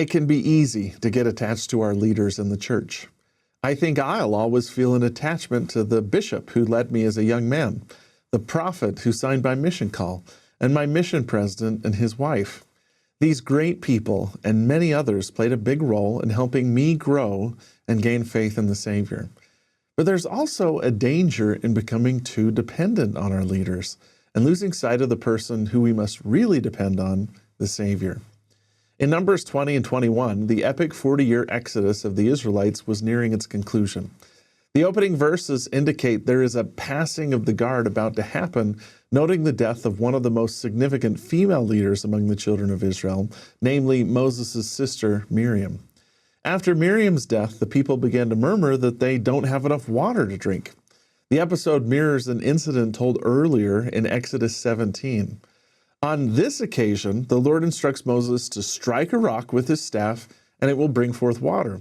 It can be easy to get attached to our leaders in the church. I think I'll always feel an attachment to the bishop who led me as a young man, the prophet who signed my mission call, and my mission president and his wife. These great people and many others played a big role in helping me grow and gain faith in the Savior. But there's also a danger in becoming too dependent on our leaders and losing sight of the person who we must really depend on, the Savior. In Numbers 20 and 21, the epic 40-year exodus of the Israelites was nearing its conclusion. The opening verses indicate there is a passing of the guard about to happen, noting the death of one of the most significant female leaders among the children of Israel, namely Moses' sister Miriam. After Miriam's death, the people began to murmur that they don't have enough water to drink. The episode mirrors an incident told earlier in Exodus 17. On this occasion, the Lord instructs Moses to strike a rock with his staff, and it will bring forth water.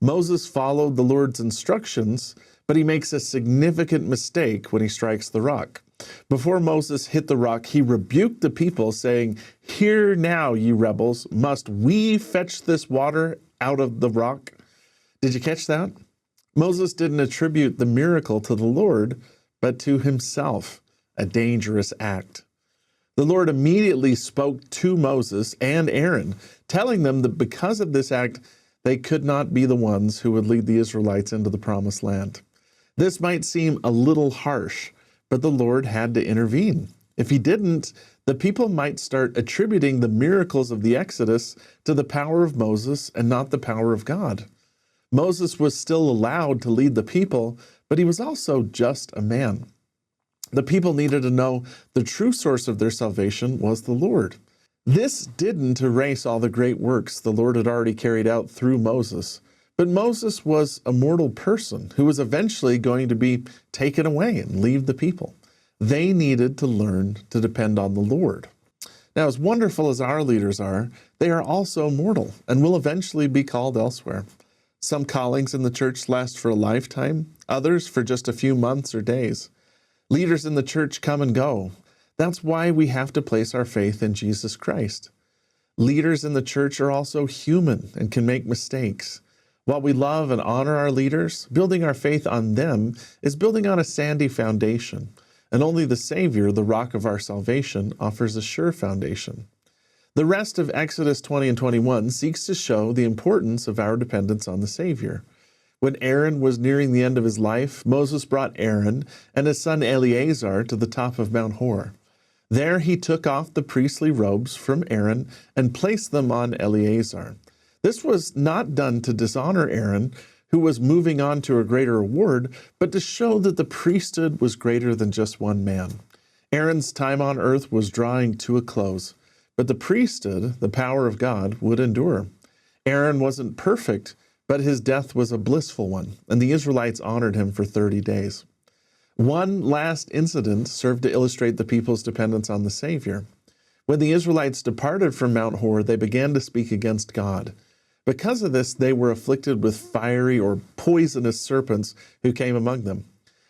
Moses followed the Lord's instructions, but he makes a significant mistake when he strikes the rock. Before Moses hit the rock, he rebuked the people, saying, "Hear now, ye rebels, must we fetch this water out of the rock?" Did you catch that? Moses didn't attribute the miracle to the Lord, but to himself, a dangerous act. The Lord immediately spoke to Moses and Aaron, telling them that because of this act, they could not be the ones who would lead the Israelites into the promised land. This might seem a little harsh, but the Lord had to intervene. If he didn't, the people might start attributing the miracles of the Exodus to the power of Moses and not the power of God. Moses was still allowed to lead the people, but he was also just a man. The people needed to know the true source of their salvation was the Lord. This didn't erase all the great works the Lord had already carried out through Moses, but Moses was a mortal person who was eventually going to be taken away and leave the people. They needed to learn to depend on the Lord. Now, as wonderful as our leaders are, they are also mortal and will eventually be called elsewhere. Some callings in the church last for a lifetime, others for just a few months or days. Leaders in the church come and go. That's why we have to place our faith in Jesus Christ. Leaders in the church are also human and can make mistakes. While we love and honor our leaders, building our faith on them is building on a sandy foundation, and only the Savior, the rock of our salvation, offers a sure foundation. The rest of Exodus 20 and 21 seeks to show the importance of our dependence on the Savior. When Aaron was nearing the end of his life, Moses brought Aaron and his son Eleazar to the top of Mount Hor. There he took off the priestly robes from Aaron and placed them on Eleazar. This was not done to dishonor Aaron, who was moving on to a greater reward, but to show that the priesthood was greater than just one man. Aaron's time on earth was drawing to a close, but the priesthood, the power of God, would endure. Aaron wasn't perfect, but his death was a blissful one, and the Israelites honored him for 30 days. One last incident served to illustrate the people's dependence on the Savior. When the Israelites departed from Mount Hor, they began to speak against God. Because of this, they were afflicted with fiery or poisonous serpents who came among them.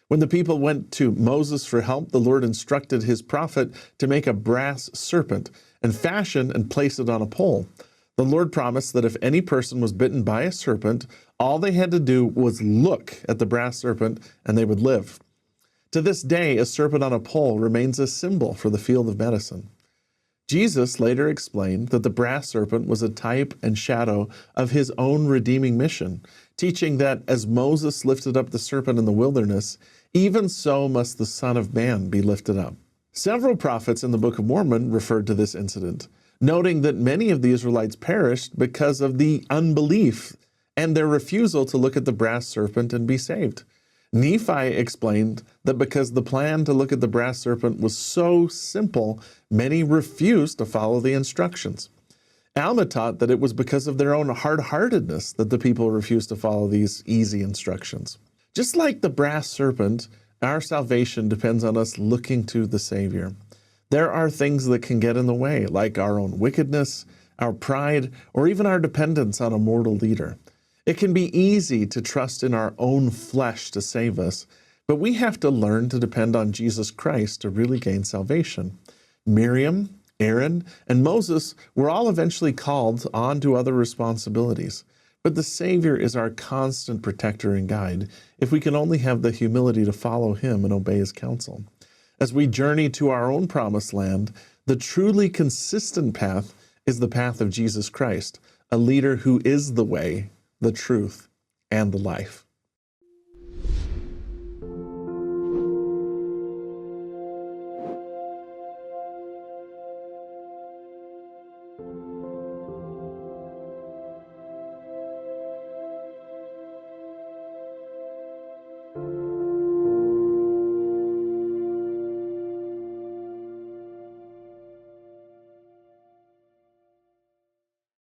When the people went to Moses for help, the Lord instructed his prophet to make a brass serpent and fashion and place it on a pole. The Lord promised that if any person was bitten by a serpent, all they had to do was look at the brass serpent and they would live. To this day, a serpent on a pole remains a symbol for the field of medicine. Jesus later explained that the brass serpent was a type and shadow of his own redeeming mission, teaching that as Moses lifted up the serpent in the wilderness, even so must the Son of Man be lifted up. Several prophets in the Book of Mormon referred to this incident, noting that many of the Israelites perished because of the unbelief and their refusal to look at the brass serpent and be saved. Nephi explained that because the plan to look at the brass serpent was so simple, many refused to follow the instructions. Alma taught that it was because of their own hard-heartedness that the people refused to follow these easy instructions. Just like the brass serpent, our salvation depends on us looking to the Savior. There are things that can get in the way, like our own wickedness, our pride, or even our dependence on a mortal leader. It can be easy to trust in our own flesh to save us, but we have to learn to depend on Jesus Christ to really gain salvation. Miriam, Aaron and Moses were all eventually called on to other responsibilities. But the Savior is our constant protector and guide if we can only have the humility to follow him and obey his counsel. As we journey to our own promised land, the truly consistent path is the path of Jesus Christ, a leader who is the way, the truth, and the life.